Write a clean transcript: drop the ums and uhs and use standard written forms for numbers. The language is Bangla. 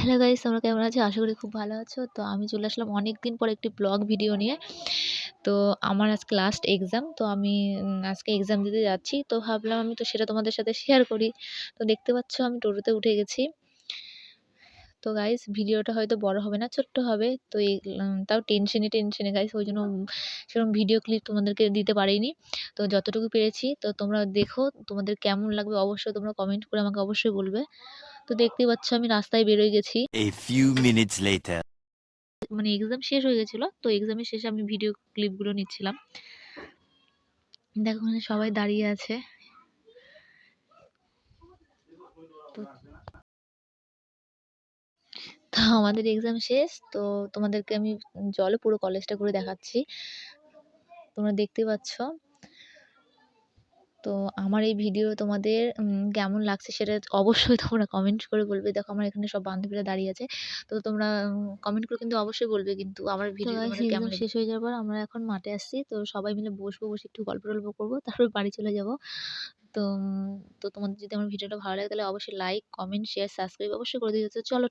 হ্যালো গাইস, তোমরা কেমন আছো? আশা করি খুব ভালো আছো। তো আমি চলে আসলাম অনেকদিন পর একটি ব্লগ ভিডিও নিয়ে। তো আমার আজকে লাস্ট এক্সাম। তো আমি আজকে এক্সাম দিতে যাচ্ছি। তো ভাবলাম আমি তো সেটা তোমাদের সাথে শেয়ার করি। তো দেখতে পাচ্ছ আমি টোটোতে উঠে গেছি। তো গাইস ভিডিওটা হয়তো বড় হবে না, ছোট্ট হবে। তো তাও টেনশনে গাইস ওইজন্য সেরকম ভিডিও ক্লিপ তোমাদেরকে দিতে পারিনি। তো যতটুকু পেরেছি তো তোমরা দেখো, তোমাদের কেমন লাগবে অবশ্যই তোমরা কমেন্ট করে আমাকে অবশ্যই বলবে। তো দেখতেই পাচ্ছ আমি রাস্তায় বের হয়ে গেছি। A few minutes later. মানে এক্সাম শেষ হয়ে গেছিল। তো এক্সামের শেষে আমি ভিডিও ক্লিপগুলো নিচ্ছিলাম। দেখো ওখানে সবাই দাঁড়িয়ে আছে। তো তো আমাদের এক্সাম শেষ। তো তোমাদেরকে আমি চলো পুরো কলেজটা ঘুরে দেখাচ্ছি। তোমরা দেখতে পাচ্ছ। তো আমার এই ভিডিও তোমাদের কেমন লাগছে সেটা অবশ্যই তোমরা কমেন্ট করে বলবে। দেখো আমার এখানে সব বান্ধবীরা দাঁড়িয়ে আছে। তো তোমরা কমেন্ট করে কিন্তু অবশ্যই বলবে কিন্তু আমার ভিডিও তোমাদের কেমন শেষ হয়ে যাওয়ার পর আমরা এখন মাঠে আসছি। তো সবাই মিলে বসবো, বসে একটু গল্প-টল্প করবো। তারপর বাড়ি চলে যাবো। তো তোমাদের যদি আমার ভিডিওটা ভালো লাগে তাহলে অবশ্যই লাইক, কমেন্ট, শেয়ার, সাবস্ক্রাইব অবশ্যই করে দিও। তো চলো